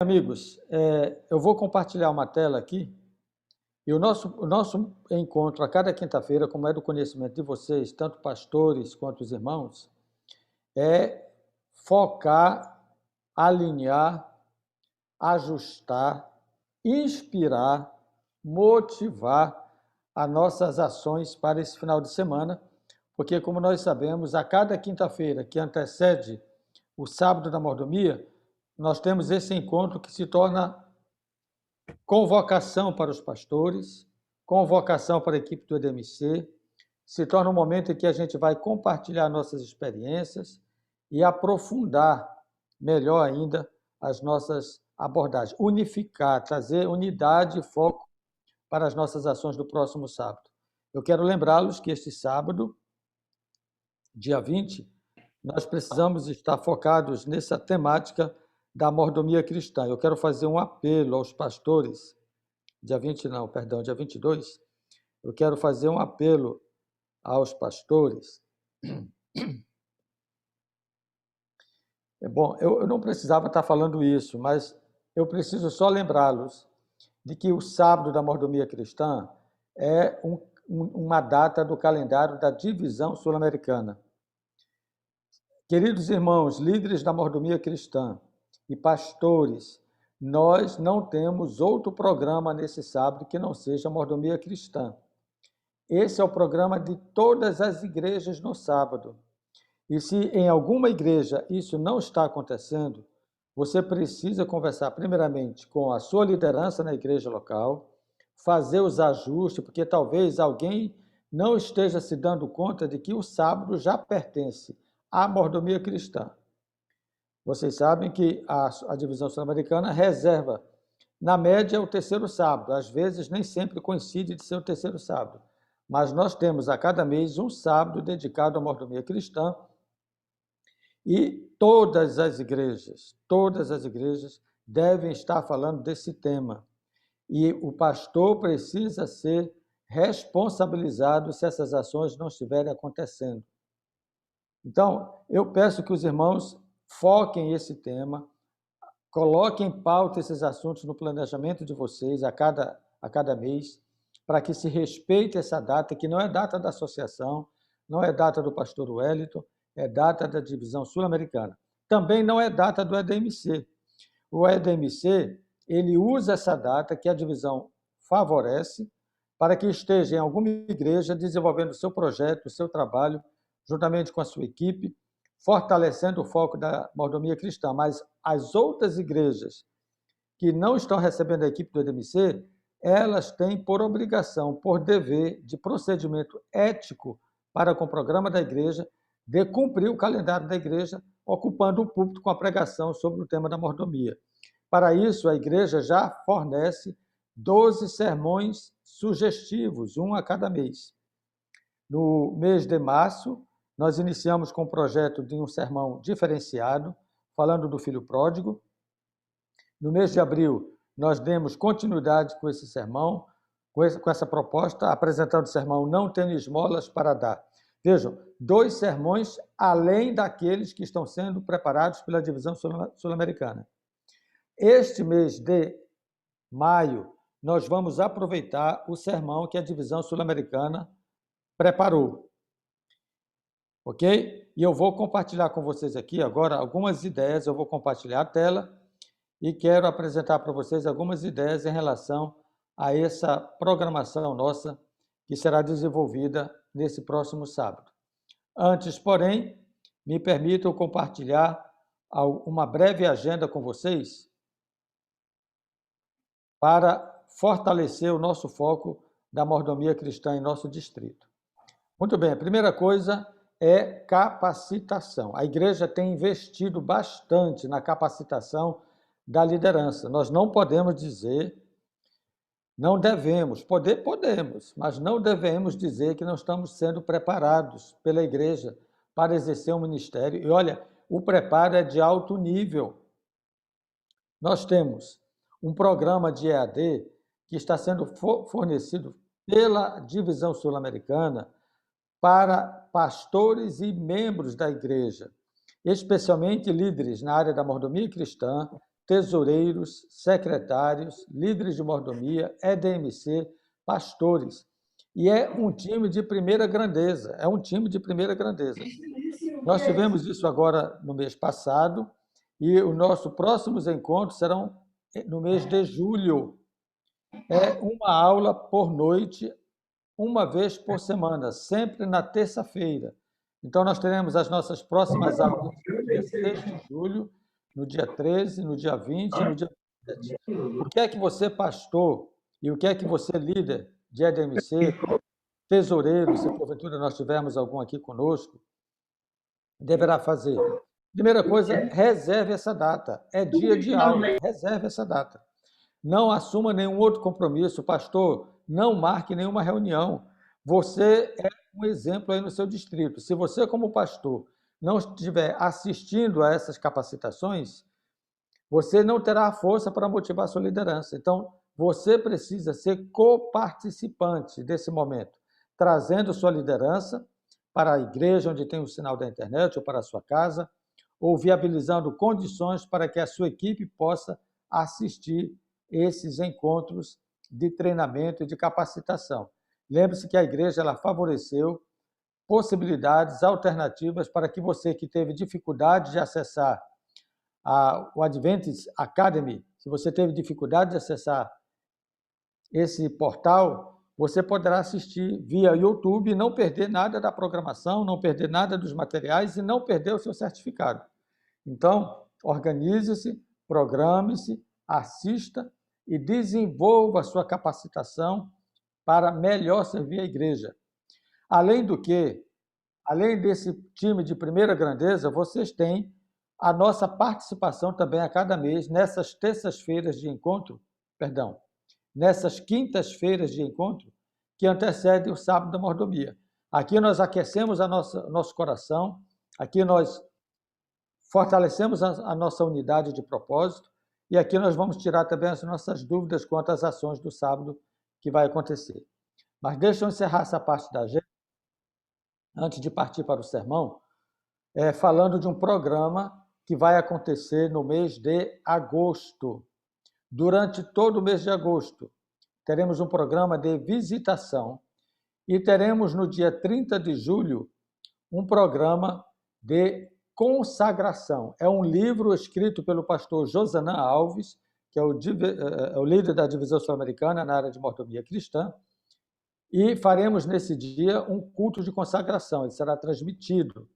amigos, eu vou compartilhar uma tela aqui e o nosso encontro a cada quinta-feira, como é do conhecimento de vocês, tanto pastores quanto os irmãos, é focar, alinhar, ajustar, inspirar, motivar as nossas ações para esse final de semana, porque, como nós sabemos, a cada quinta-feira que antecede o sábado da mordomia, nós temos esse encontro que se torna convocação para os pastores, convocação para a equipe do EDMC, se torna um momento em que a gente vai compartilhar nossas experiências e aprofundar melhor ainda as nossas abordagens, unificar, trazer unidade e foco para as nossas ações do próximo sábado. Eu quero lembrá-los que este sábado, dia 20, nós precisamos estar focados nessa temática da mordomia cristã. Eu quero fazer um apelo aos pastores, dia 22, eu quero fazer um apelo aos pastores. Bom, eu não precisava estar falando isso, mas eu preciso só lembrá-los de que o sábado da mordomia cristã é uma data do calendário da divisão sul-americana. Queridos irmãos, líderes da mordomia cristã e pastores, nós não temos outro programa nesse sábado que não seja a mordomia cristã. Esse é o programa de todas as igrejas no sábado. E se em alguma igreja isso não está acontecendo, você precisa conversar primeiramente com a sua liderança na igreja local, fazer os ajustes, porque talvez alguém não esteja se dando conta de que o sábado já pertence à mordomia cristã. Vocês sabem que a divisão sul-americana reserva, na média, o terceiro sábado. Às vezes, nem sempre coincide de ser o terceiro sábado. Mas nós temos a cada mês um sábado dedicado à mordomia cristã e todas as igrejas devem estar falando desse tema. E o pastor precisa ser responsabilizado se essas ações não estiverem acontecendo. Então, eu peço que os irmãos foquem esse tema, coloquem em pauta esses assuntos no planejamento de vocês a cada mês, para que se respeite essa data, que não é data da associação, não é data do pastor Wellington, é data da divisão sul-americana. Também não é data do EDMC. O EDMC, ele usa essa data que a divisão favorece para que esteja em alguma igreja desenvolvendo o seu projeto, o seu trabalho, juntamente com a sua equipe, fortalecendo o foco da mordomia cristã. Mas as outras igrejas que não estão recebendo a equipe do EDMC, elas têm por obrigação, por dever de procedimento ético para com o programa da igreja, de cumprir o calendário da igreja, ocupando o púlpito com a pregação sobre o tema da mordomia. Para isso, a igreja já fornece 12 sermões sugestivos, um a cada mês. No mês de março, nós iniciamos com o projeto de um sermão diferenciado, falando do filho pródigo. No mês de abril, nós demos continuidade com esse sermão, com essa proposta, apresentando o sermão Não Tenho Esmolas para Dar. Vejam, 2 sermões além daqueles que estão sendo preparados pela divisão sul-americana. Este mês de maio, nós vamos aproveitar o sermão que a divisão sul-americana preparou. Ok? E eu vou compartilhar com vocês aqui agora algumas ideias, eu vou compartilhar a tela e quero apresentar para vocês algumas ideias em relação a essa programação nossa que será desenvolvida nesse próximo sábado. Antes, porém, me permitam compartilhar uma breve agenda com vocês para fortalecer o nosso foco da mordomia cristã em nosso distrito. Muito bem, a primeira coisa é capacitação. A igreja tem investido bastante na capacitação da liderança. Nós não podemos dizer, não devemos, podemos, mas não devemos dizer que não estamos sendo preparados pela igreja para exercer um ministério. E olha, o preparo é de alto nível. Nós temos um programa de EAD que está sendo fornecido pela divisão sul-americana para pastores e membros da igreja, especialmente líderes na área da mordomia cristã, tesoureiros, secretários, líderes de mordomia, EDMC, pastores. E é um time de primeira grandeza, é um time de primeira grandeza. Nós tivemos isso agora no mês passado e os nossos próximos encontros serão no mês de julho. É uma aula por noite, uma vez por semana, sempre na terça-feira. Então, nós teremos as nossas próximas aulas no dia 6 de julho, no dia 13, no dia 20 e no dia 27. O que é que você, pastor, e o que é que você, líder de EDMC, tesoureiro, se porventura nós tivermos algum aqui conosco, deverá fazer? Primeira coisa, reserve essa data. É dia de aula, reserve essa data. Não assuma nenhum outro compromisso, pastor, não marque nenhuma reunião. Você é um exemplo aí no seu distrito. Se você, como pastor, não estiver assistindo a essas capacitações, você não terá força para motivar a sua liderança. Então, você precisa ser coparticipante desse momento, trazendo sua liderança para a igreja onde tem o sinal da internet ou para a sua casa, ou viabilizando condições para que a sua equipe possa assistir esses encontros de treinamento e de capacitação. Lembre-se que a igreja ela favoreceu possibilidades alternativas para que você que teve dificuldade de acessar o Adventist Academy, se você teve dificuldade de acessar esse portal, você poderá assistir via YouTube e não perder nada da programação, não perder nada dos materiais e não perder o seu certificado. Então, organize-se, programe-se, assista e desenvolva a sua capacitação para melhor servir a igreja. Além do que, além desse time de primeira grandeza, vocês têm a nossa participação também a cada mês nessas terças-feiras de encontro, nessas quintas-feiras de encontro que antecedem o sábado da mordomia. Aqui nós aquecemos nosso coração, aqui nós fortalecemos a nossa unidade de propósito e aqui nós vamos tirar também as nossas dúvidas quanto às ações do sábado que vai acontecer. Mas deixa eu encerrar essa parte da agenda, antes de partir para o sermão, falando de um programa que vai acontecer no mês de agosto. Durante todo o mês de agosto, teremos um programa de visitação e teremos no dia 30 de julho um programa de consagração. É um livro escrito pelo pastor Josanã Alves, que é o líder da divisão sul-americana na área de mordomia cristã, e faremos nesse dia um culto de consagração, ele será transmitido.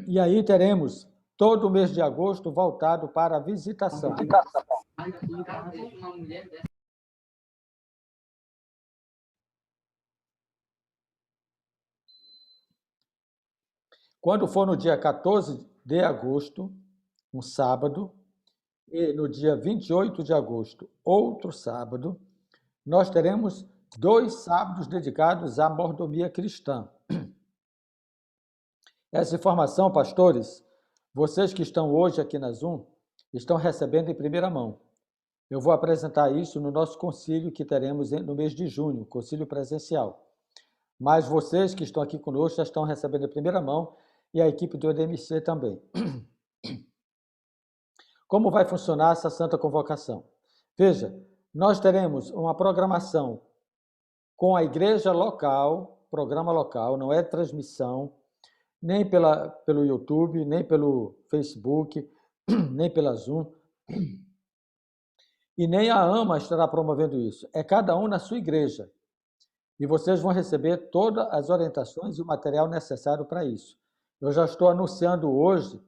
E aí teremos todo o mês de agosto voltado para a visitação. Quando for no dia 14 de agosto, um sábado, e no dia 28 de agosto, outro sábado, nós teremos 2 sábados dedicados à mordomia cristã. Essa informação, pastores, vocês que estão hoje aqui na Zoom, estão recebendo em primeira mão. Eu vou apresentar isso no nosso concílio que teremos no mês de junho, concílio presencial. Mas vocês que estão aqui conosco já estão recebendo em primeira mão e a equipe do EDMC também. Como vai funcionar essa santa convocação? Veja, nós teremos uma programação com a igreja local, programa local, não é transmissão, nem pelo YouTube, nem pelo Facebook, nem pela Zoom, e nem a AMA estará promovendo isso. É cada um na sua igreja. E vocês vão receber todas as orientações e o material necessário para isso. Eu já estou anunciando hoje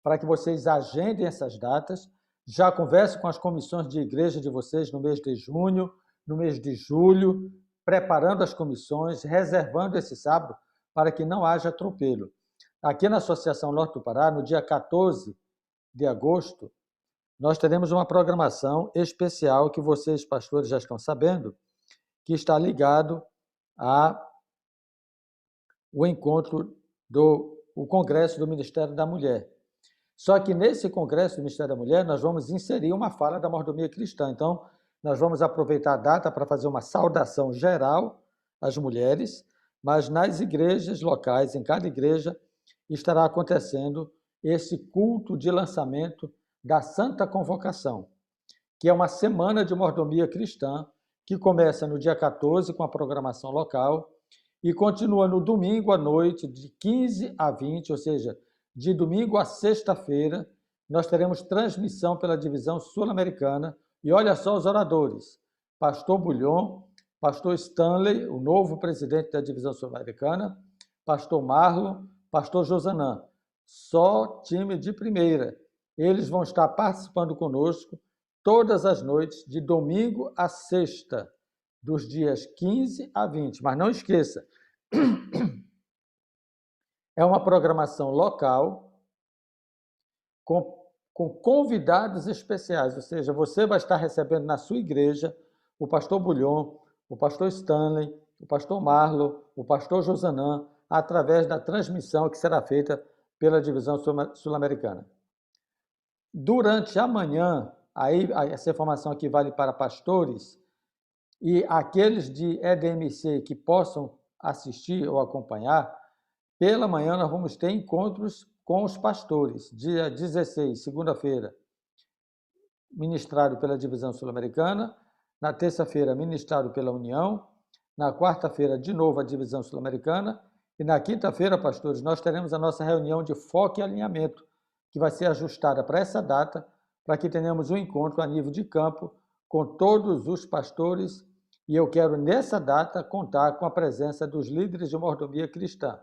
para que vocês agendem essas datas, já conversem com as comissões de igreja de vocês no mês de junho, no mês de julho, preparando as comissões, reservando esse sábado para que não haja atropelo. Aqui na Associação Norte do Pará, no dia 14 de agosto, nós teremos uma programação especial que vocês, pastores, já estão sabendo, que está ligado ao encontro o Congresso do Ministério da Mulher. Só que nesse Congresso do Ministério da Mulher, nós vamos inserir uma fala da mordomia cristã. Então, nós vamos aproveitar a data para fazer uma saudação geral às mulheres, mas nas igrejas locais, em cada igreja, estará acontecendo esse culto de lançamento da Santa Convocação, que é uma semana de mordomia cristã, que começa no dia 14 com a programação local e continua no domingo à noite, de 15 a 20, ou seja, de domingo a sexta-feira, nós teremos transmissão pela divisão sul-americana. E olha só os oradores: Pastor Bulhon, Pastor Stanley, o novo presidente da divisão sul-americana, Pastor Marlon, Pastor Josanã. Só time de primeira. Eles vão estar participando conosco todas as noites, de domingo a sexta, dos dias 15 a 20. Mas não esqueça, é uma programação local com convidados especiais, ou seja, você vai estar recebendo na sua igreja o pastor Bulhon, o pastor Stanley, o pastor Marlon, o pastor Josanã, através da transmissão que será feita pela divisão sul-americana. Durante a manhã, aí essa informação aqui vale para pastores e aqueles de EDMC que possam assistir ou acompanhar, pela manhã nós vamos ter encontros com os pastores, dia 16, segunda-feira, ministrado pela divisão sul-americana, na terça-feira, ministrado pela União, na quarta-feira, de novo, a divisão sul-americana, e na quinta-feira, pastores, nós teremos a nossa reunião de foco e alinhamento, que vai ser ajustada para essa data, para que tenhamos um encontro a nível de campo com todos os pastores, e eu quero, nessa data, contar com a presença dos líderes de mordomia cristã.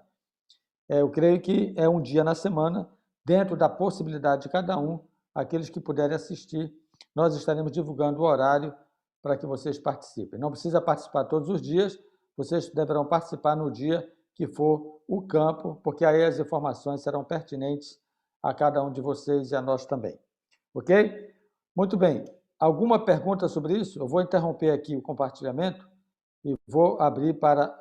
Eu creio que é um dia na semana, dentro da possibilidade de cada um, aqueles que puderem assistir, nós estaremos divulgando o horário para que vocês participem. Não precisa participar todos os dias, vocês deverão participar no dia que for o campo, porque aí as informações serão pertinentes a cada um de vocês e a nós também. Ok? Muito bem. Alguma pergunta sobre isso? Eu vou interromper aqui o compartilhamento e vou abrir para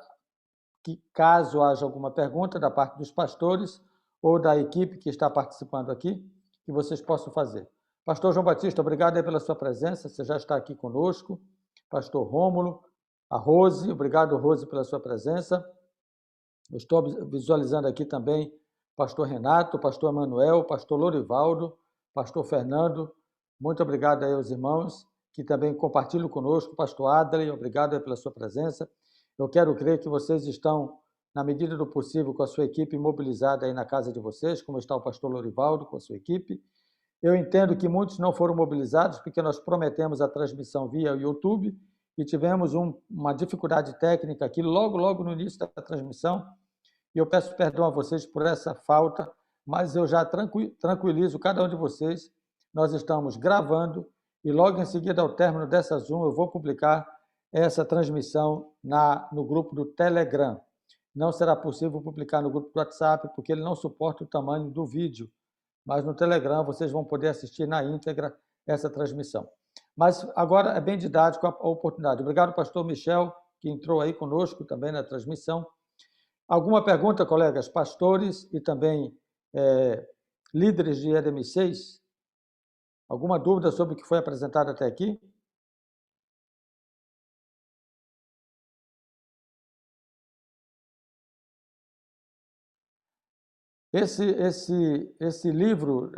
que, caso haja alguma pergunta da parte dos pastores ou da equipe que está participando aqui, que vocês possam fazer. Pastor João Batista, obrigado aí pela sua presença, você já está aqui conosco. Pastor Rômulo, a Rose, obrigado, Rose, pela sua presença. Eu estou visualizando aqui também pastor Renato, pastor Emanuel, pastor Lorivaldo, pastor Fernando. Muito obrigado aí aos irmãos que também compartilham conosco. Pastor Adley, obrigado aí pela sua presença. Eu quero crer que vocês estão, na medida do possível, com a sua equipe mobilizada aí na casa de vocês, como está o pastor Lorivaldo com a sua equipe. Eu entendo que muitos não foram mobilizados porque nós prometemos a transmissão via YouTube e tivemos uma dificuldade técnica aqui logo no início da transmissão. E eu peço perdão a vocês por essa falta, mas eu já tranquilizo cada um de vocês. Nós estamos gravando e logo em seguida, ao término dessa Zoom, eu vou publicar essa transmissão no grupo do Telegram. Não será possível publicar no grupo do WhatsApp porque ele não suporta o tamanho do vídeo, mas no Telegram vocês vão poder assistir na íntegra essa transmissão. Mas agora é bem didático a oportunidade. Obrigado, pastor Michel, que entrou aí conosco também na transmissão. Alguma pergunta, colegas, pastores e também líderes de EDM6? Alguma dúvida sobre o que foi apresentado até aqui? Esse livro,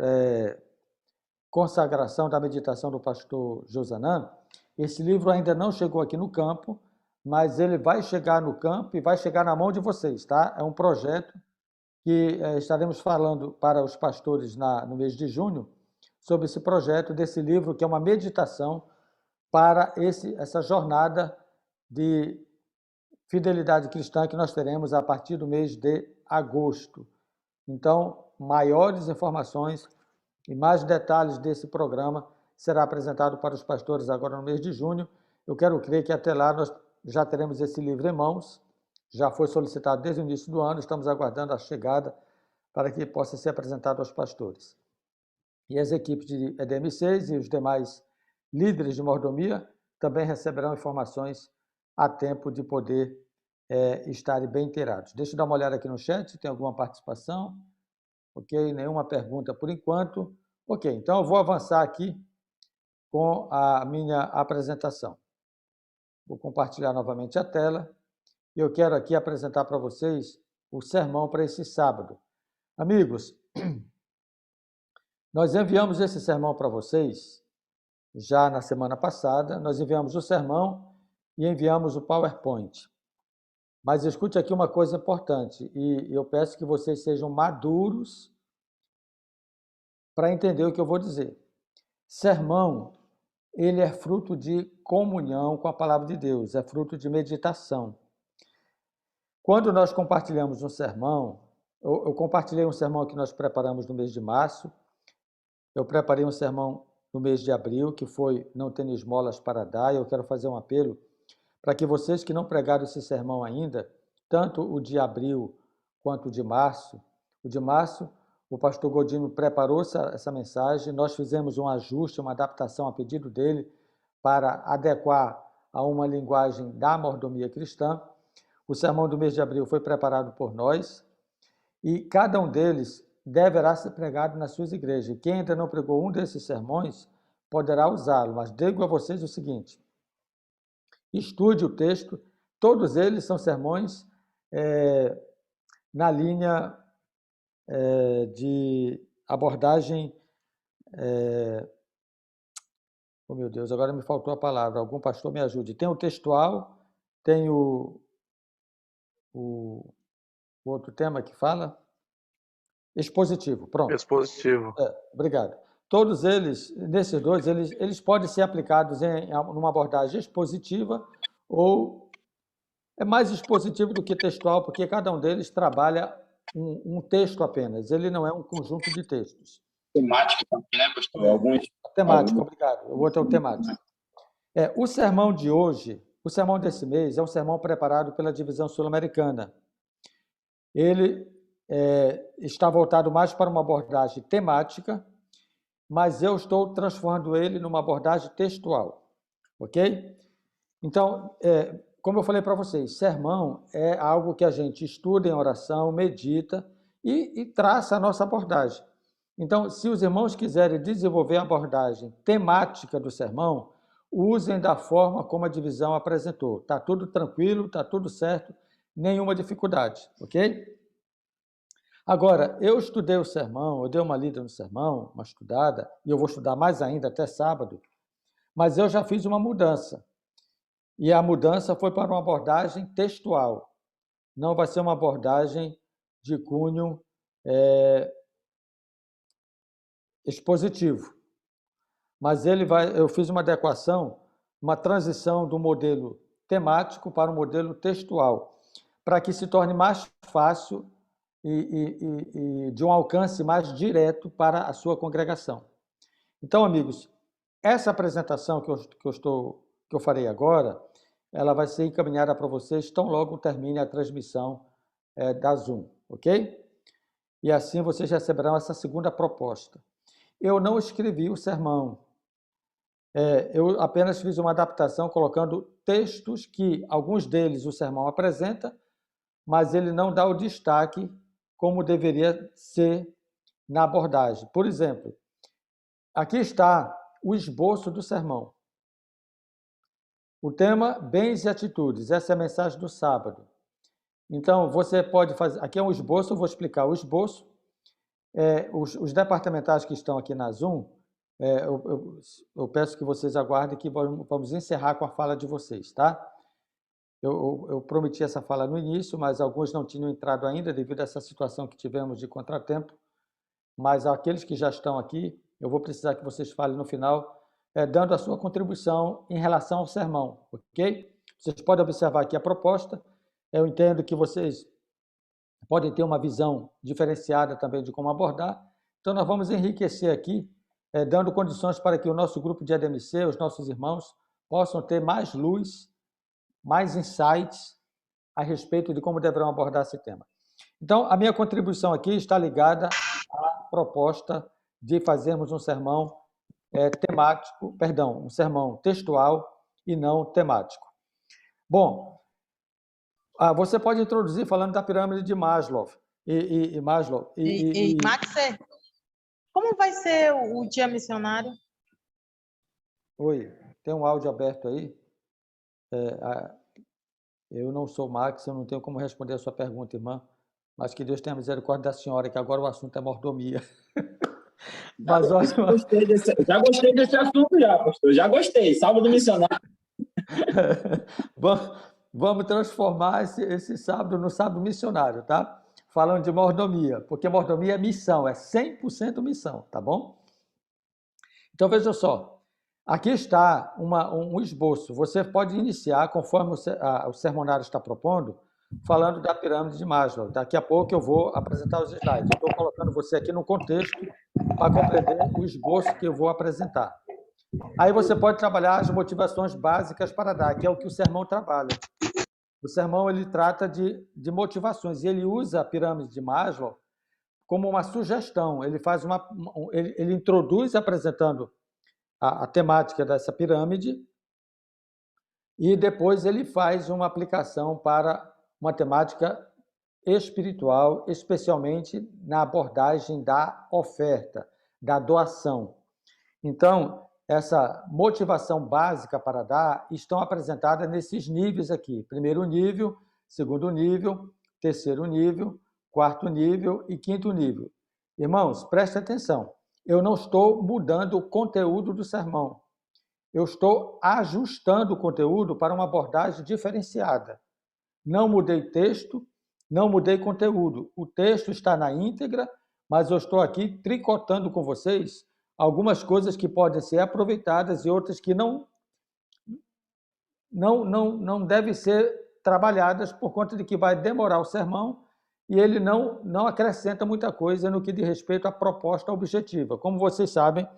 Consagração da Meditação do Pastor Josanã, esse livro ainda não chegou aqui no campo, mas ele vai chegar no campo e vai chegar na mão de vocês, tá? É um projeto que estaremos falando para os pastores no mês de junho, sobre esse projeto desse livro, que é uma meditação para essa jornada de fidelidade cristã que nós teremos a partir do mês de agosto. Então, maiores informações e mais detalhes desse programa será apresentado para os pastores agora no mês de junho. Eu quero crer que até lá nós já teremos esse livro em mãos, já foi solicitado desde o início do ano, estamos aguardando a chegada para que possa ser apresentado aos pastores. E as equipes de EDM6 e os demais líderes de mordomia também receberão informações a tempo de poder estarem bem inteirados. Deixa eu dar uma olhada aqui no chat, se tem alguma participação. Ok, nenhuma pergunta por enquanto. Ok, então eu vou avançar aqui com a minha apresentação. Vou compartilhar novamente a tela. Eu quero aqui apresentar para vocês o sermão para esse sábado. Amigos, Nós enviamos esse sermão para vocês já na semana passada, nós enviamos o sermão e enviamos o PowerPoint. Mas escute aqui uma coisa importante, e eu peço que vocês sejam maduros para entender o que eu vou dizer. Sermão, ele é fruto de comunhão com a palavra de Deus, é fruto de meditação. Quando nós compartilhamos um sermão, eu compartilhei um sermão que nós preparamos no mês de março, eu preparei um sermão no mês de abril, que foi Não Tenho Esmolas para Dar, e eu quero fazer um apelo para que vocês que não pregaram esse sermão ainda, tanto o de abril quanto o de março, o pastor Godinho preparou essa mensagem, nós fizemos um ajuste, uma adaptação a pedido dele, para adequar a uma linguagem da mordomia cristã. O sermão do mês de abril foi preparado por nós, e cada um deles deverá ser pregado nas suas igrejas. Quem ainda não pregou um desses sermões, poderá usá-lo, mas digo a vocês o seguinte: estude o texto, todos eles são sermões na linha de abordagem... oh, meu Deus, agora me faltou a palavra, algum pastor me ajude. Tem o textual, tem o outro tema que fala? Expositivo, pronto. Expositivo. Obrigado. Todos eles, nesses dois, eles podem ser aplicados numa abordagem expositiva ou é mais expositivo do que textual, porque cada um deles trabalha um texto apenas, ele não é um conjunto de textos. Temática também, né, pastor? Alguns... Temática, obrigado. O outro é o temático. O sermão de hoje, o sermão desse mês, é um sermão preparado pela Divisão Sul-Americana. Ele está voltado mais para uma abordagem temática, mas eu estou transformando ele numa abordagem textual, ok? Então, como eu falei para vocês, sermão é algo que a gente estuda em oração, medita e traça a nossa abordagem. Então, se os irmãos quiserem desenvolver a abordagem temática do sermão, usem da forma como a divisão apresentou. Está tudo tranquilo, está tudo certo, nenhuma dificuldade, ok? Agora, eu estudei o sermão, eu dei uma lida no sermão, uma estudada, e eu vou estudar mais ainda até sábado, mas eu já fiz uma mudança. E a mudança foi para uma abordagem textual. Não vai ser uma abordagem de cunho expositivo. Mas eu fiz uma adequação, uma transição do modelo temático para o modelo textual, para que se torne mais fácil e de um alcance mais direto para a sua congregação. Então, amigos, essa apresentação que eu farei agora, ela vai ser encaminhada para vocês tão logo termine a transmissão da Zoom, ok? E assim vocês receberão essa segunda proposta. Eu não escrevi o sermão, eu apenas fiz uma adaptação colocando textos que alguns deles o sermão apresenta, mas ele não dá o destaque como deveria ser na abordagem. Por exemplo, aqui está o esboço do sermão. O tema, bens e atitudes. Essa é a mensagem do sábado. Então, você pode fazer... Aqui é um esboço, eu vou explicar o esboço. Os departamentais que estão aqui na Zoom, eu peço que vocês aguardem que vamos encerrar com a fala de vocês, tá? Eu prometi essa fala no início, mas alguns não tinham entrado ainda devido a essa situação que tivemos de contratempo. Mas aqueles que já estão aqui, eu vou precisar que vocês falem no final, dando a sua contribuição em relação ao sermão, ok? Vocês podem observar aqui a proposta. Eu entendo que vocês podem ter uma visão diferenciada também de como abordar. Então, nós vamos enriquecer aqui, dando condições para que o nosso grupo de ADMC, os nossos irmãos, possam ter mais luz, mais insights a respeito de como deverão abordar esse tema. Então, a minha contribuição aqui está ligada à proposta de fazermos um sermão um sermão textual e não temático. Bom, você pode introduzir falando da pirâmide de Maslow. Maslow. Max, como vai ser o dia missionário? Oi, tem um áudio aberto aí? Eu não sou Max, eu não tenho como responder a sua pergunta, irmã, mas que Deus tenha misericórdia da senhora, que agora o assunto é mordomia. Mas olha, Já gostei desse assunto já, pastor. Já gostei. Sábado missionário. vamos transformar esse sábado no sábado missionário, tá? Falando de mordomia, porque mordomia é missão, é 100% missão, tá bom? Então, veja só, aqui está um esboço. Você pode iniciar, conforme o sermonário está propondo, falando da pirâmide de Maslow. Daqui a pouco eu vou apresentar os slides. Eu estou colocando você aqui no contexto para compreender o esboço que eu vou apresentar. Aí você pode trabalhar as motivações básicas para dar, que é o que o sermão trabalha. O sermão ele trata de motivações e ele usa a pirâmide de Maslow como uma sugestão. Ele faz ele introduz apresentando a temática dessa pirâmide e depois ele faz uma aplicação para uma temática espiritual, especialmente na abordagem da oferta, da doação. Então, essa motivação básica para dar estão apresentadas nesses níveis aqui. Primeiro nível, segundo nível, terceiro nível, quarto nível e quinto nível. Irmãos, prestem atenção. Eu não estou mudando o conteúdo do sermão. Eu estou ajustando o conteúdo para uma abordagem diferenciada. Não mudei texto, não mudei conteúdo. O texto está na íntegra, mas eu estou aqui tricotando com vocês algumas coisas que podem ser aproveitadas e outras que não devem ser trabalhadas por conta de que vai demorar o sermão e ele não acrescenta muita coisa no que diz respeito à proposta objetiva. Como vocês sabem,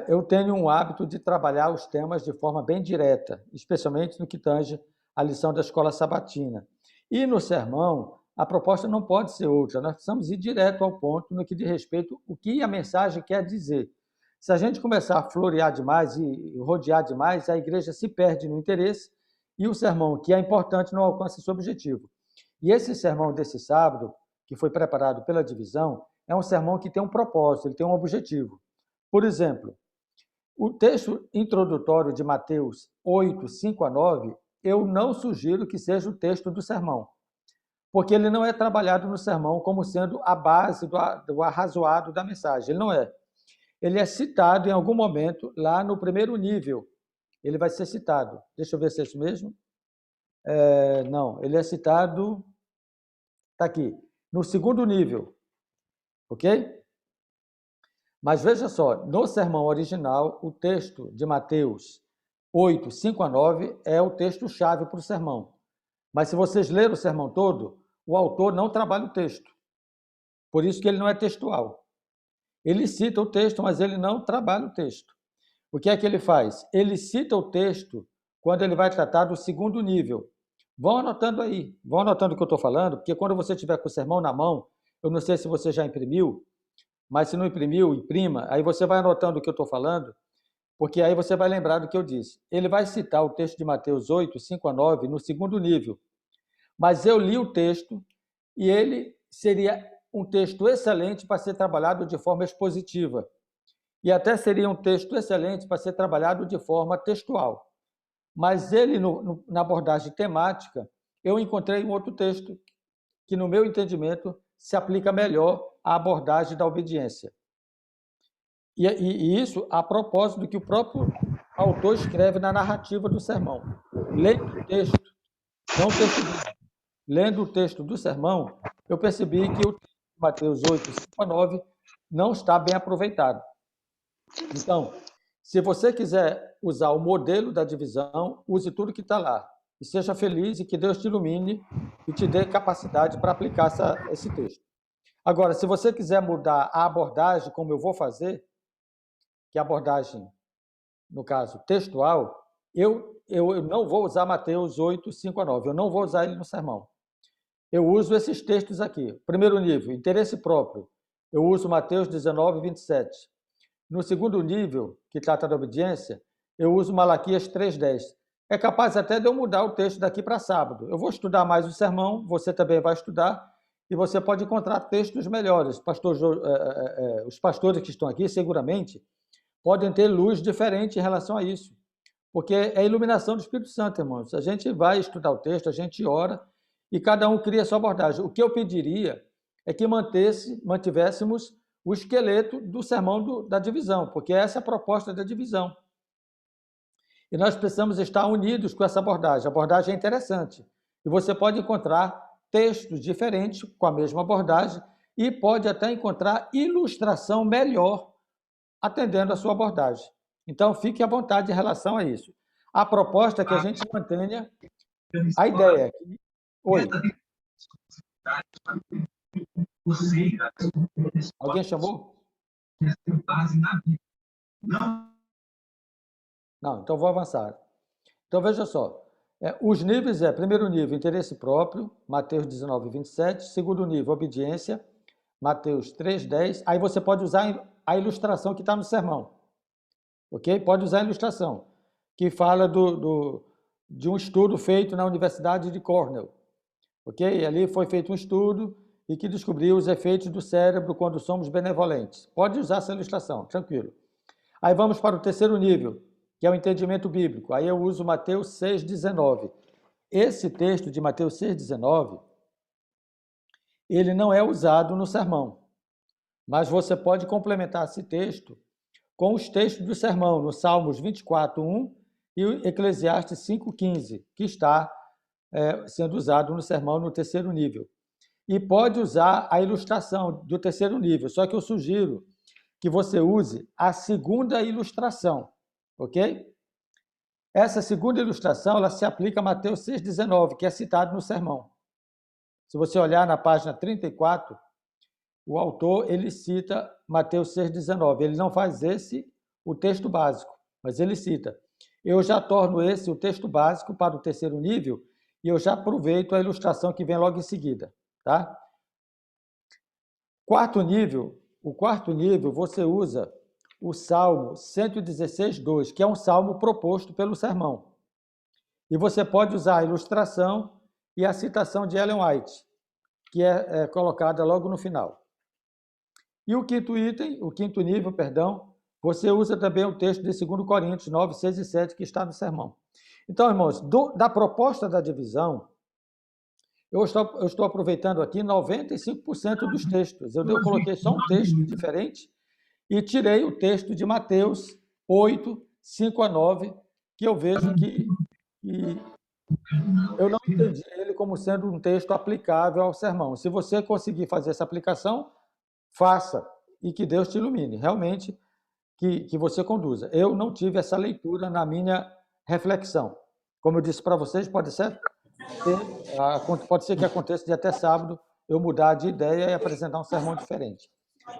eu tenho um hábito de trabalhar os temas de forma bem direta, especialmente no que tange a lição da escola sabatina. E no sermão, a proposta não pode ser outra, nós precisamos ir direto ao ponto no que diz respeito ao que a mensagem quer dizer. Se a gente começar a florear demais e rodear demais, a igreja se perde no interesse e o sermão, que é importante, não alcança seu objetivo. E esse sermão desse sábado, que foi preparado pela divisão, é um sermão que tem um propósito, ele tem um objetivo. Por exemplo, o texto introdutório de Mateus 8, 5 a 9, eu não sugiro que seja o texto do sermão, porque ele não é trabalhado no sermão como sendo a base do arrazoado da mensagem. Ele não é. Ele é citado em algum momento lá no primeiro nível. Ele vai ser citado. Deixa eu ver se é isso mesmo. Não, ele é citado... Está aqui, no segundo nível. Ok? Mas veja só, no sermão original, o texto de Mateus 8, 5 a 9 é o texto-chave para o sermão. Mas se vocês lerem o sermão todo, o autor não trabalha o texto. Por isso que ele não é textual. Ele cita o texto, mas ele não trabalha o texto. O que é que ele faz? Ele cita o texto quando ele vai tratar do segundo nível. Vão anotando aí, vão anotando o que eu estou falando, porque quando você tiver com o sermão na mão, eu não sei se você já imprimiu, mas se não imprimiu, imprima, aí você vai anotando o que eu estou falando, porque aí você vai lembrar do que eu disse. Ele vai citar o texto de Mateus 8, 5 a 9, no segundo nível. Mas eu li o texto e ele seria um texto excelente para ser trabalhado de forma expositiva. E até seria um texto excelente para ser trabalhado de forma textual. Mas ele, na abordagem temática, eu encontrei um outro texto que, no meu entendimento, se aplica melhor à abordagem da obediência. E isso a propósito do que o próprio autor escreve na narrativa do sermão. Lendo o texto, não percebi. Lendo o texto do sermão, eu percebi que o texto de Mateus 8, 5 a 9 não está bem aproveitado. Então, se você quiser usar o modelo da divisão, use tudo que está lá. E seja feliz e que Deus te ilumine e te dê capacidade para aplicar esse texto. Agora, se você quiser mudar a abordagem, como eu vou fazer, que é a abordagem, no caso, textual, eu não vou usar Mateus 8, 5 a 9. Eu não vou usar ele no sermão. Eu uso esses textos aqui. Primeiro nível, interesse próprio. Eu uso Mateus 19, 27. No segundo nível, que trata da obediência, eu uso Malaquias 3:10. É capaz até de eu mudar o texto daqui para sábado. Eu vou estudar mais o sermão, você também vai estudar, e você pode encontrar textos melhores. Os pastores que estão aqui, seguramente, podem ter luz diferente em relação a isso, porque é a iluminação do Espírito Santo, irmãos. A gente vai estudar o texto, a gente ora, e cada um cria a sua abordagem. O que eu pediria é que mantivéssemos o esqueleto do sermão da divisão, porque essa é a proposta da divisão. E nós precisamos estar unidos com essa abordagem. A abordagem é interessante. E você pode encontrar textos diferentes com a mesma abordagem e pode até encontrar ilustração melhor atendendo a sua abordagem. Então, fique à vontade em relação a isso. A proposta é que a gente mantenha a ideia. Oi. Alguém chamou? Não, então vou avançar. Então, veja só. Os níveis primeiro nível, interesse próprio, Mateus 19, 27. Segundo nível, obediência, Mateus 3, 10. Aí você pode usar a ilustração que está no sermão. Ok? Pode usar a ilustração, que fala de um estudo feito na Universidade de Cornell. Ok? Ali foi feito um estudo e que descobriu os efeitos do cérebro quando somos benevolentes. Pode usar essa ilustração, tranquilo. Aí vamos para o terceiro nível, que é o entendimento bíblico. Aí eu uso Mateus 6, 19. Esse texto de Mateus 6, 19, ele não é usado no sermão, mas você pode complementar esse texto com os textos do sermão, no Salmos 24, 1 e Eclesiastes 5, 15, que está sendo usado no sermão no terceiro nível. E pode usar a ilustração do terceiro nível, só que eu sugiro que você use a segunda ilustração, ok? Essa segunda ilustração ela se aplica a Mateus 6,19, que é citado no sermão. Se você olhar na página 34, o autor ele cita Mateus 6,19. Ele não faz o texto básico, mas ele cita. Eu já torno esse o texto básico para o terceiro nível e eu já aproveito a ilustração que vem logo em seguida. Tá? O quarto nível, você usa o Salmo 116, 2, que é um salmo proposto pelo sermão. E você pode usar a ilustração e a citação de Ellen White, que é colocada logo no final. E o quinto nível, você usa também o texto de 2 Coríntios 9, 6 e 7, que está no sermão. Então, irmãos, da proposta da divisão, eu estou aproveitando aqui 95% dos textos. Eu coloquei só um texto diferente e tirei o texto de Mateus 8, 5 a 9, que eu vejo que eu não entendi ele como sendo um texto aplicável ao sermão. Se você conseguir fazer essa aplicação, faça e que Deus te ilumine, realmente que você conduza. Eu não tive essa leitura na minha reflexão. Como eu disse para vocês, pode ser que aconteça de até sábado eu mudar de ideia e apresentar um sermão diferente.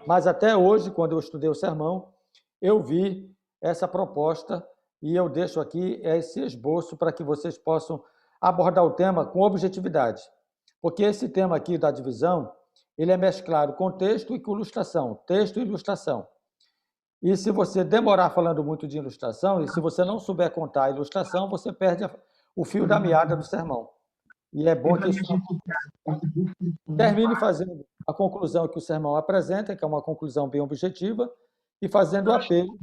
Mas até hoje, quando eu estudei o sermão, eu vi essa proposta e eu deixo aqui esse esboço para que vocês possam abordar o tema com objetividade. Porque esse tema aqui da divisão, ele é mesclado com texto e com ilustração, texto e ilustração. E se você demorar falando muito de ilustração, e se você não souber contar a ilustração, você perde o fio da meada do sermão. E é bom que isso termine fazendo a conclusão que o sermão apresenta, que é uma conclusão bem objetiva, e fazendo o apelo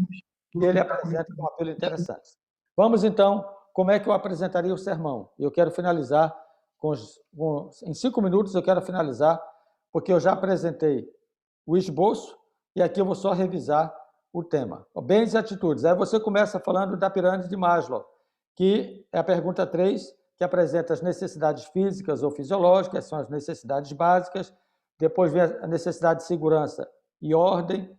que ele apresenta, que é um apelo interessante. Vamos, então, como é que eu apresentaria o sermão? Eu quero finalizar, em 5 minutos eu quero finalizar, porque eu já apresentei o esboço, e aqui eu vou só revisar o tema. Bens e atitudes. Aí você começa falando da pirâmide de Maslow, que é a pergunta 3, que apresenta as necessidades físicas ou fisiológicas, são as necessidades básicas, depois vem a necessidade de segurança e ordem,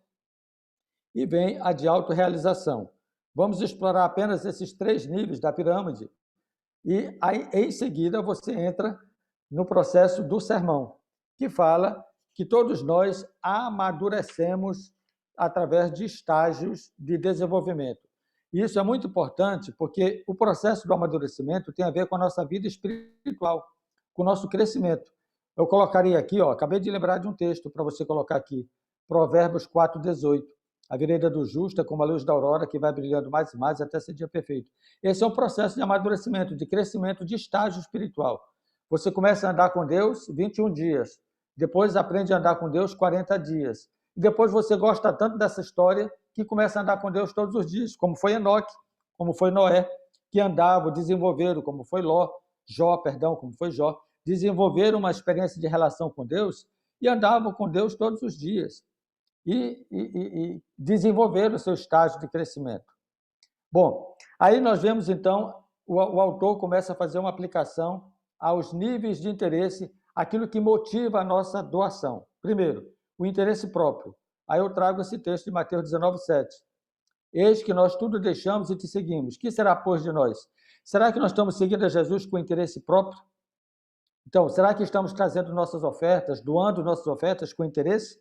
e vem a de autorrealização. Vamos explorar apenas esses 3 níveis da pirâmide, e aí, em seguida, você entra no processo do sermão, que fala que todos nós amadurecemos através de estágios de desenvolvimento. Isso é muito importante porque o processo do amadurecimento tem a ver com a nossa vida espiritual, com o nosso crescimento. Eu colocaria aqui, acabei de lembrar de um texto para você colocar aqui, Provérbios 4, 18. A vereda do justo é como a luz da aurora que vai brilhando mais e mais até ser dia perfeito. Esse é um processo de amadurecimento, de crescimento, de estágio espiritual. Você começa a andar com Deus 21 dias, depois aprende a andar com Deus 40 dias. E depois você gosta tanto dessa história que começa a andar com Deus todos os dias, como foi Enoque, como foi Noé, que andavam, desenvolveram, como foi Jó, como foi Jó, desenvolveram uma experiência de relação com Deus e andavam com Deus todos os dias e desenvolveram o seu estágio de crescimento. Bom, aí nós vemos, então, o autor começa a fazer uma aplicação aos níveis de interesse, aquilo que motiva a nossa doação. Primeiro, o interesse próprio. Aí eu trago esse texto de Mateus 19:7. Eis que nós tudo deixamos e te seguimos. Que será, pois, de nós? Será que nós estamos seguindo a Jesus com interesse próprio? Então, será que estamos trazendo nossas ofertas, doando nossas ofertas com interesse?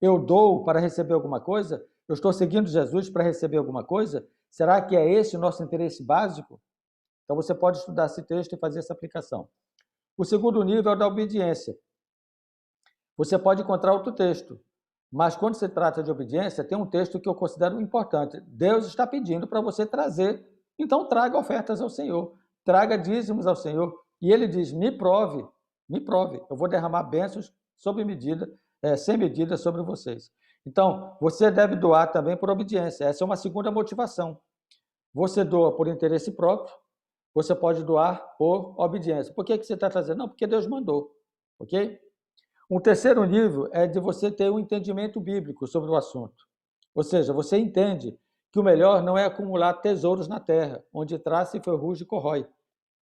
Eu dou para receber alguma coisa? Eu estou seguindo Jesus para receber alguma coisa? Será que é esse o nosso interesse básico? Então, você pode estudar esse texto e fazer essa aplicação. O segundo nível é o da obediência. Você pode encontrar outro texto, mas quando se trata de obediência, tem um texto que eu considero importante. Deus está pedindo para você trazer, então traga ofertas ao Senhor, traga dízimos ao Senhor. E ele diz, me prove, eu vou derramar bênçãos sob medida, sem medida sobre vocês. Então, você deve doar também por obediência. Essa é uma segunda motivação. Você doa por interesse próprio, você pode doar por obediência. Por que você está trazendo? Não, porque Deus mandou, ok? Um terceiro nível é de você ter um entendimento bíblico sobre o assunto. Ou seja, você entende que o melhor não é acumular tesouros na terra, onde traça e ferrugem e corrói.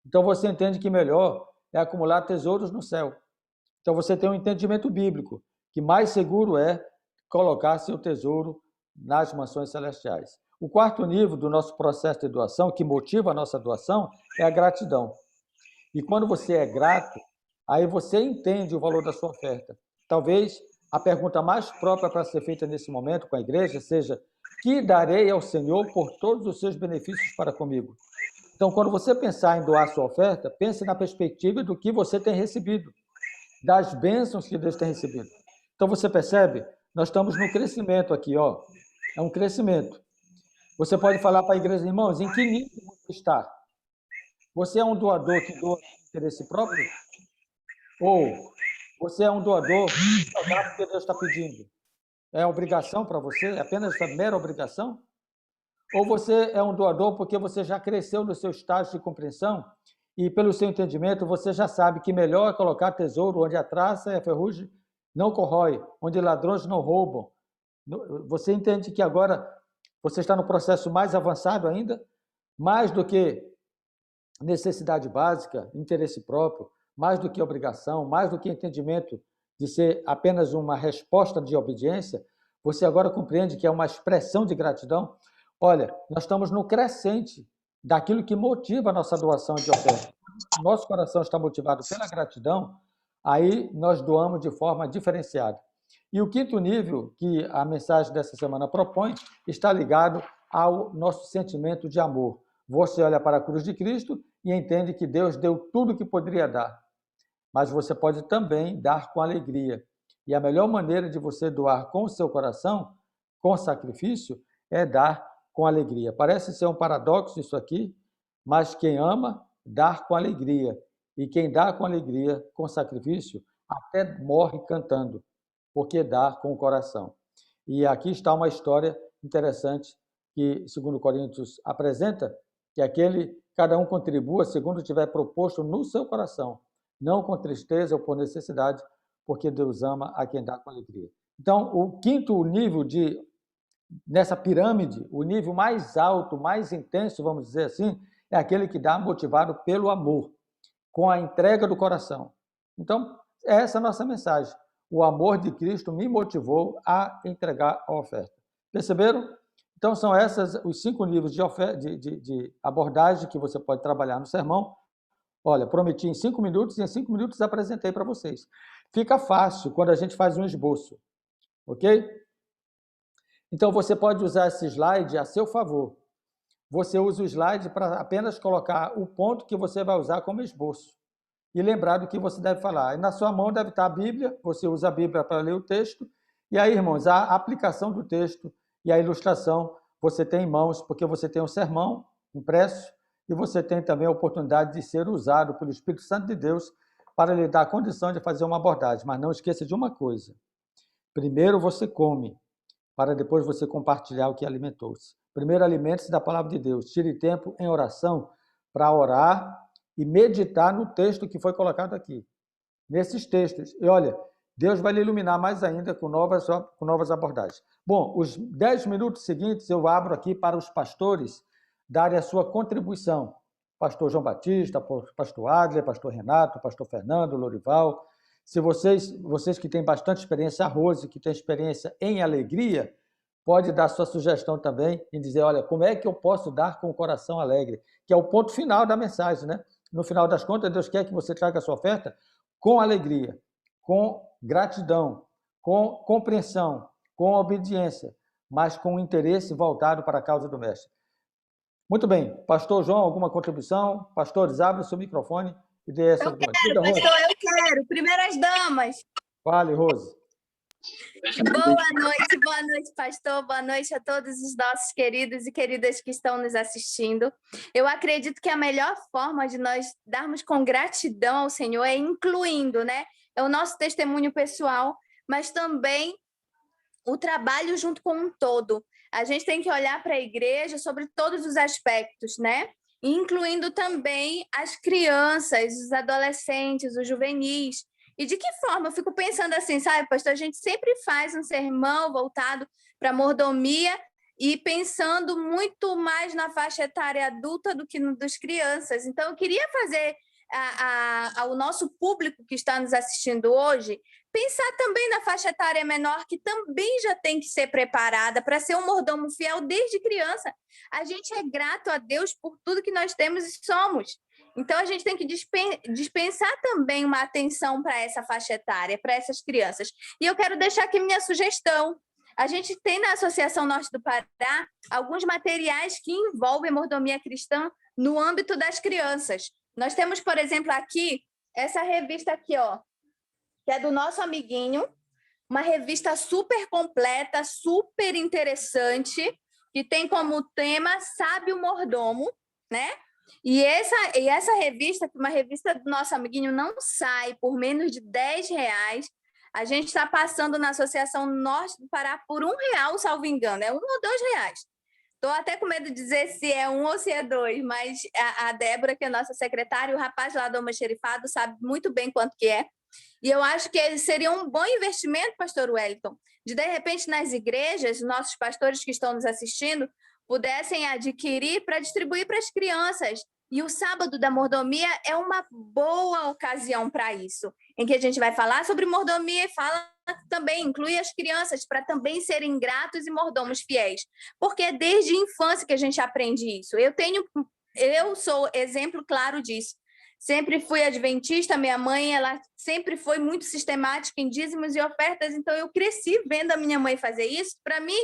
Então você entende que melhor é acumular tesouros no céu. Então você tem um entendimento bíblico, que mais seguro é colocar seu tesouro nas mansões celestiais. O quarto nível do nosso processo de doação, que motiva a nossa doação, é a gratidão. E quando você é grato, aí você entende o valor da sua oferta. Talvez a pergunta mais própria para ser feita nesse momento com a igreja seja: que darei ao Senhor por todos os seus benefícios para comigo? Então, quando você pensar em doar sua oferta, pense na perspectiva do que você tem recebido, das bênçãos que Deus tem recebido. Então, você percebe? Nós estamos no crescimento aqui, ó. É um crescimento. Você pode falar para a igreja, irmãos, em que nível você está? Você é um doador que doa por interesse próprio? Ou você é um doador que só dá porque Deus está pedindo? É obrigação para você? É apenas essa mera obrigação? Ou você é um doador porque você já cresceu no seu estágio de compreensão e, pelo seu entendimento, você já sabe que melhor é colocar tesouro onde a traça e a ferrugem não corrói, onde ladrões não roubam. Você entende que agora você está no processo mais avançado ainda, mais do que necessidade básica, interesse próprio, mais do que obrigação, mais do que entendimento de ser apenas uma resposta de obediência, você agora compreende que é uma expressão de gratidão. Olha, nós estamos no crescente daquilo que motiva a nossa doação de oferta. Nosso coração está motivado pela gratidão, aí nós doamos de forma diferenciada. E o quinto nível que a mensagem dessa semana propõe está ligado ao nosso sentimento de amor. Você olha para a cruz de Cristo e entende que Deus deu tudo o que poderia dar, mas você pode também dar com alegria. E a melhor maneira de você doar com o seu coração, com sacrifício, é dar com alegria. Parece ser um paradoxo isso aqui, mas quem ama, dá com alegria. E quem dá com alegria, com sacrifício, até morre cantando, porque dá com o coração. E aqui está uma história interessante que, segundo Coríntios apresenta, que cada um contribua segundo tiver proposto no seu coração, não com tristeza ou por necessidade, porque Deus ama a quem dá com alegria. Então, o quinto nível nessa pirâmide, o nível mais alto, mais intenso, vamos dizer assim, é aquele que dá motivado pelo amor, com a entrega do coração. Então, essa é a nossa mensagem. O amor de Cristo me motivou a entregar a oferta. Perceberam? Então, são esses os 5 níveis de abordagem que você pode trabalhar no sermão. Olha, prometi em 5 minutos e em 5 minutos apresentei para vocês. Fica fácil quando a gente faz um esboço, ok? Então, você pode usar esse slide a seu favor. Você usa o slide para apenas colocar o ponto que você vai usar como esboço. E lembrar do que você deve falar. E na sua mão deve estar a Bíblia, você usa a Bíblia para ler o texto. E aí, irmãos, a aplicação do texto e a ilustração você tem em mãos, porque você tem o sermão impresso e você tem também a oportunidade de ser usado pelo Espírito Santo de Deus para lhe dar a condição de fazer uma abordagem. Mas não esqueça de uma coisa. Primeiro você come, para depois você compartilhar o que alimentou-se. Primeiro alimente-se da palavra de Deus. Tire tempo em oração para orar e meditar no texto que foi colocado aqui. Nesses textos. E olha, Deus vai lhe iluminar mais ainda com novas abordagens. Bom, os 10 minutos seguintes eu abro aqui para os pastores darem a sua contribuição. Pastor João Batista, pastor Adler, pastor Renato, pastor Fernando, Lorival. Se vocês que têm bastante experiência, a Rose, que tem experiência em alegria, pode dar sua sugestão também e dizer, olha, como é que eu posso dar com o coração alegre? Que é o ponto final da mensagem, né? No final das contas, Deus quer que você traga a sua oferta com alegria, com gratidão, com compreensão, com obediência, mas com interesse voltado para a causa do Mestre. Muito bem. Pastor João, alguma contribuição? Pastores, abre o seu microfone e dê essa... Eu quero, pastor, eu quero. Primeiras damas. Fale, Rose. Boa noite, pastor. Boa noite a todos os nossos queridos e queridas que estão nos assistindo. Eu acredito que a melhor forma de nós darmos com gratidão ao Senhor é incluindo, né? É o nosso testemunho pessoal, mas também o trabalho junto com um todo. A gente tem que olhar para a igreja sobre todos os aspectos, né? Incluindo também as crianças, os adolescentes, os juvenis. E de que forma? Eu fico pensando assim, sabe, pastor? A gente sempre faz um sermão voltado para a mordomia e pensando muito mais na faixa etária adulta do que no dos crianças. Então, eu queria fazer ao nosso público que está nos assistindo hoje pensar também na faixa etária menor, que também já tem que ser preparada para ser um mordomo fiel desde criança. A gente é grato a Deus por tudo que nós temos e somos. Então, a gente tem que dispensar também uma atenção para essa faixa etária, para essas crianças. E eu quero deixar aqui minha sugestão. A gente tem na Associação Norte do Pará alguns materiais que envolvem mordomia cristã no âmbito das crianças. Nós temos, por exemplo, aqui, essa revista aqui, ó, que é do nosso amiguinho, uma revista super completa, super interessante, que tem como tema Sábio Mordomo, né? E essa revista, que é uma revista do nosso amiguinho, não sai por menos de R$10. A gente está passando na Associação Norte do Pará por R$1, salvo engano, é R$1 ou R$2. Estou até com medo de dizer se é 1 ou se é 2, mas a Débora, que é nossa secretária, o rapaz lá do almoxerifado sabe muito bem quanto que é. E eu acho que seria um bom investimento, pastor Wellington, de repente, nas igrejas, nossos pastores que estão nos assistindo, pudessem adquirir para distribuir para as crianças. E o sábado da mordomia é uma boa ocasião para isso, em que a gente vai falar sobre mordomia e fala também, inclui as crianças para também serem gratos e mordomos fiéis, porque é desde a infância que a gente aprende isso. Eu sou exemplo claro disso. Sempre fui adventista, minha mãe, ela sempre foi muito sistemática em dízimos e ofertas, então eu cresci vendo a minha mãe fazer isso. Para mim,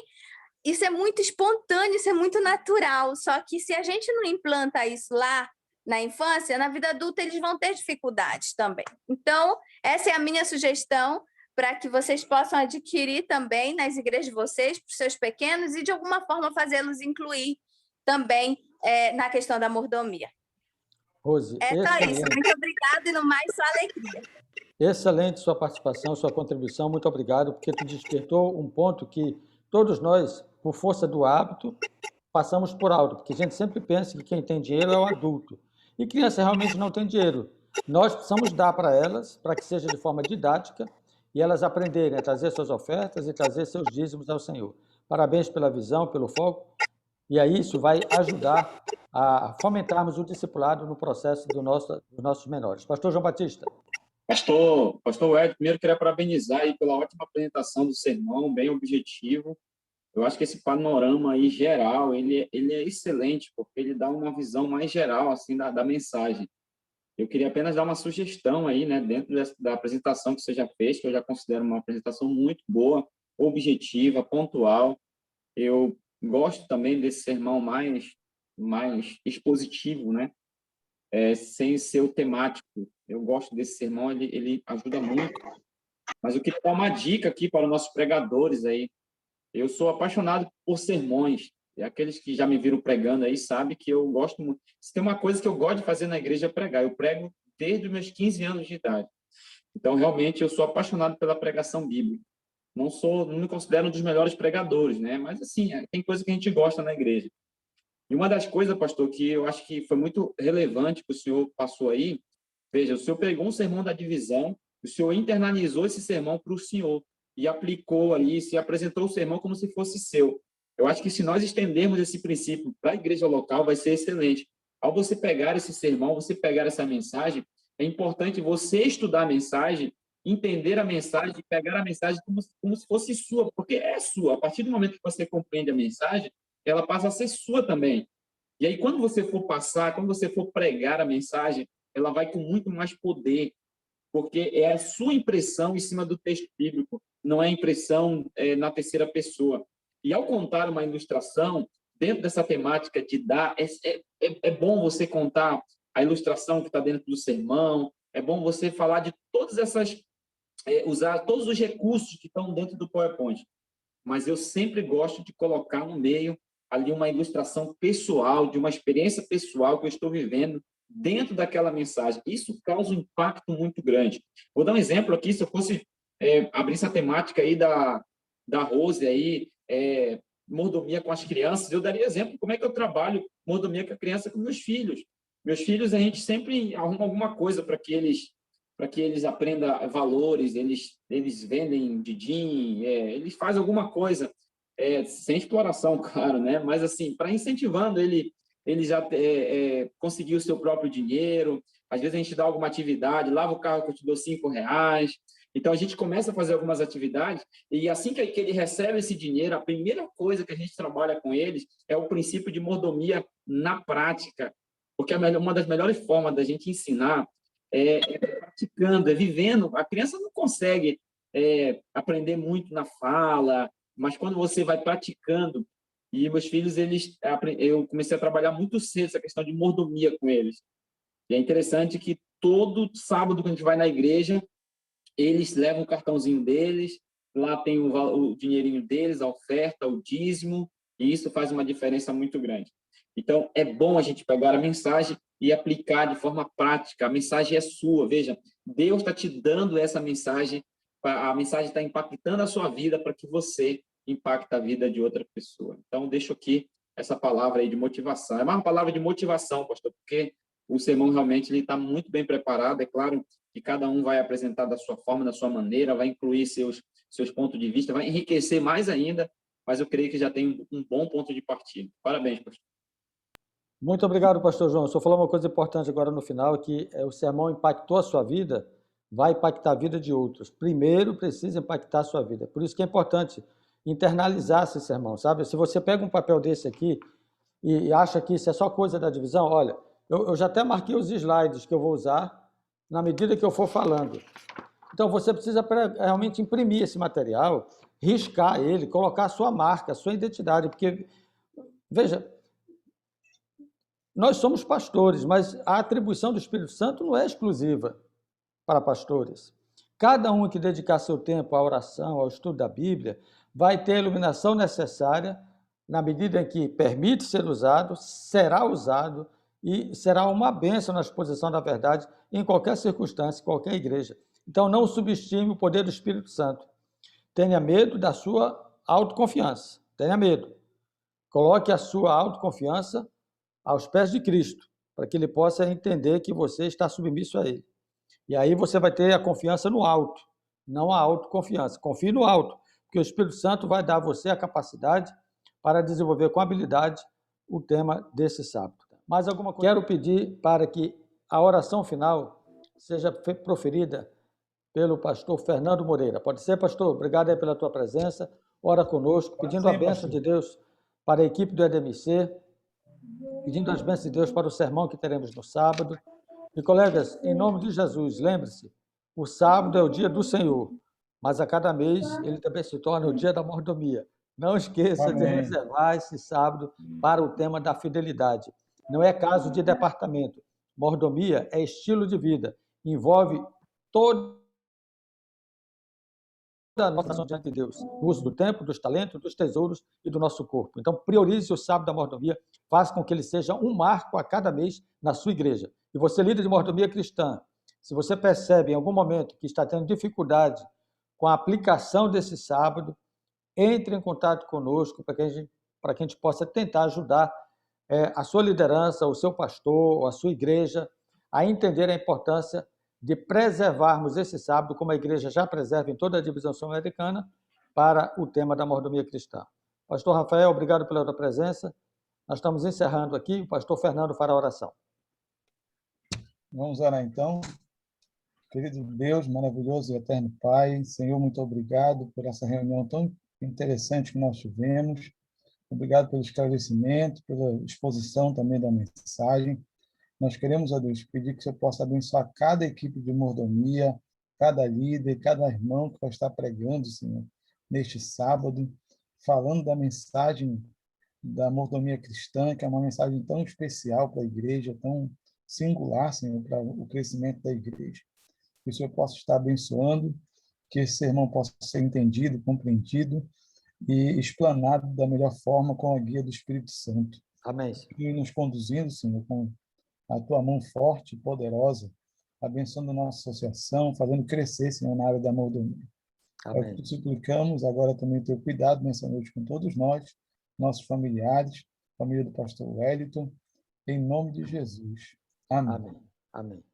isso é muito espontâneo, isso é muito natural, só que se a gente não implanta isso lá na infância, na vida adulta eles vão ter dificuldades também. Então, essa é a minha sugestão para que vocês possam adquirir também nas igrejas de vocês, para os seus pequenos, e de alguma forma fazê-los incluir também na questão da mordomia. Rose, É só isso. Muito obrigada e no mais só alegria. Excelente sua participação, sua contribuição. Muito obrigado, porque tu despertou um ponto que todos nós, por força do hábito, passamos por alto, porque a gente sempre pensa que quem tem dinheiro é o adulto. E criança realmente não tem dinheiro. Nós precisamos dar para elas, para que seja de forma didática, e elas aprenderem a trazer suas ofertas e trazer seus dízimos ao Senhor. Parabéns pela visão, pelo foco. E aí isso vai ajudar a fomentarmos o discipulado no processo dos nossos menores. Pastor João Batista. Pastor Ed, primeiro queria parabenizar aí pela ótima apresentação do sermão, bem objetivo. Eu acho que esse panorama aí geral, ele é excelente, porque ele dá uma visão mais geral assim da mensagem. Eu queria apenas dar uma sugestão aí, né, dentro da apresentação que você já fez, que eu já considero uma apresentação muito boa, objetiva, pontual. Eu gosto também desse sermão mais expositivo, né? Sem ser o temático. Eu gosto desse sermão, ele ajuda muito. Mas eu queria dar uma dica aqui para os nossos pregadores aí. Eu sou apaixonado por sermões. E aqueles que já me viram pregando aí sabem que eu gosto muito. Se tem uma coisa que eu gosto de fazer na igreja é pregar. Eu prego desde os meus 15 anos de idade. Então, realmente, eu sou apaixonado pela pregação bíblica. Não me considero um dos melhores pregadores, né? Mas, assim, tem coisa que a gente gosta na igreja. E uma das coisas, pastor, que eu acho que foi muito relevante que o senhor passou aí, veja, o senhor pegou um sermão da divisão O senhor internalizou esse sermão para o senhor e aplicou ali, se apresentou o sermão como se fosse seu. Eu acho que se nós estendermos esse princípio para a igreja local, vai ser excelente. Ao você pegar esse sermão, você pegar essa mensagem, é importante você estudar a mensagem, entender a mensagem e pegar a mensagem como se fosse sua, porque é sua. A partir do momento que você compreende a mensagem, ela passa a ser sua também. E aí, quando você for passar, quando você for pregar a mensagem, ela vai com muito mais poder, porque é a sua impressão em cima do texto bíblico, não é a impressão na terceira pessoa. E ao contar uma ilustração, dentro dessa temática de dar, é bom você contar a ilustração que está dentro do sermão, é bom você falar de todas essas, usar todos os recursos que estão dentro do PowerPoint. Mas eu sempre gosto de colocar no meio ali uma ilustração pessoal, de uma experiência pessoal que eu estou vivendo dentro daquela mensagem. Isso causa um impacto muito grande. Vou dar um exemplo aqui, se eu fosse abrir essa temática aí da Rose, aí, mordomia com as crianças, eu daria exemplo como é que eu trabalho mordomia com a criança com meus filhos. Meus filhos, a gente sempre arruma alguma coisa para que eles aprendam valores, eles vendem din-din, eles fazem alguma coisa, sem exploração, claro, né? Mas, assim, para incentivando ele já conseguir o seu próprio dinheiro. Às vezes a gente dá alguma atividade, lava o carro que eu te dou R$5. Então, a gente começa a fazer algumas atividades e assim que ele recebe esse dinheiro, a primeira coisa que a gente trabalha com eles é o princípio de mordomia na prática, porque uma das melhores formas da gente ensinar é praticando, é vivendo. A criança não consegue aprender muito na fala, mas quando você vai praticando, e meus filhos, eu comecei a trabalhar muito cedo essa questão de mordomia com eles. E é interessante que todo sábado que a gente vai na igreja, eles levam o cartãozinho deles, lá tem o dinheirinho deles, a oferta, o dízimo, e isso faz uma diferença muito grande. Então, é bom a gente pegar a mensagem e aplicar de forma prática. A mensagem é sua, veja, Deus está te dando essa mensagem, a mensagem está impactando a sua vida para que você impacte a vida de outra pessoa. Então, deixo aqui essa palavra aí de motivação. É mais uma palavra de motivação, pastor, porque o sermão realmente está muito bem preparado. É claro que cada um vai apresentar da sua forma, da sua maneira, vai incluir seus pontos de vista, vai enriquecer mais ainda, mas eu creio que já tem um bom ponto de partida. Parabéns, pastor. Muito obrigado, pastor João. O senhor falou uma coisa importante agora no final, que o sermão impactou a sua vida, vai impactar a vida de outros. Primeiro, precisa impactar a sua vida. Por isso que é importante internalizar esse sermão, sabe? Se você pega um papel desse aqui e acha que isso é só coisa da divisão, olha, eu já até marquei os slides que eu vou usar na medida que eu for falando. Então, você precisa realmente imprimir esse material, riscar ele, colocar a sua marca, a sua identidade, porque, veja, nós somos pastores, mas a atribuição do Espírito Santo não é exclusiva para pastores. Cada um que dedicar seu tempo à oração, ao estudo da Bíblia, vai ter a iluminação necessária na medida em que permite ser usado, será usado e será uma bênção na exposição da verdade em qualquer circunstância, em qualquer igreja. Então, não subestime o poder do Espírito Santo. Tenha medo da sua autoconfiança. Tenha medo. Coloque a sua autoconfiança aos pés de Cristo, para que ele possa entender que você está submisso a ele. E aí você vai ter a confiança no alto, não a autoconfiança. Confie no alto, porque o Espírito Santo vai dar a você a capacidade para desenvolver com habilidade o tema desse sábado. Mais alguma coisa? Quero pedir para que a oração final seja proferida pelo pastor Fernando Moreira. Pode ser, pastor? Obrigado aí pela tua presença. Ora conosco, pedindo a bênção de Deus para a equipe do EDMC, pedindo as bênçãos de Deus para o sermão que teremos no sábado. E, colegas, em nome de Jesus, lembre-se, o sábado é o dia do Senhor, mas a cada mês ele também se torna o dia da mordomia. Não esqueça de reservar esse sábado para o tema da fidelidade. Não é caso de departamento. Mordomia é estilo de vida, envolve toda a nossa ação diante de Deus, o uso do tempo, dos talentos, dos tesouros e do nosso corpo. Então, priorize o sábado da mordomia, faça com que ele seja um marco a cada mês na sua igreja. E você, líder de mordomia cristã, se você percebe em algum momento que está tendo dificuldade com a aplicação desse sábado, entre em contato conosco para que a gente possa tentar ajudar a sua liderança, o seu pastor, ou a sua igreja a entender a importância de preservarmos esse sábado, como a igreja já preserva em toda a divisão sul-americana, para o tema da mordomia cristã. Pastor Rafael, obrigado pela tua presença. Nós estamos encerrando aqui, o pastor Fernando fará a oração. Vamos orar então. Querido Deus, maravilhoso e eterno Pai, Senhor, muito obrigado por essa reunião tão interessante que nós tivemos. Obrigado pelo esclarecimento, pela exposição também da mensagem. Nós queremos, ó Deus, pedir que o Senhor possa abençoar cada equipe de mordomia, cada líder, cada irmão que vai estar pregando, Senhor, neste sábado, falando da mensagem da mordomia cristã, que é uma mensagem tão especial para a igreja, tão singular, Senhor, para o crescimento da igreja. Que o Senhor possa estar abençoando, que esse sermão possa ser entendido, compreendido e explanado da melhor forma com a guia do Espírito Santo. Amém. E nos conduzindo, Senhor, com a tua mão forte e poderosa, abençoando a nossa associação, fazendo crescer, Senhor, na área da mordomia. Amém. É o que te suplicamos, agora também o teu cuidado nessa noite com todos nós, nossos familiares, família do pastor Wellington, em nome de Jesus. Amém. Amém. Amém.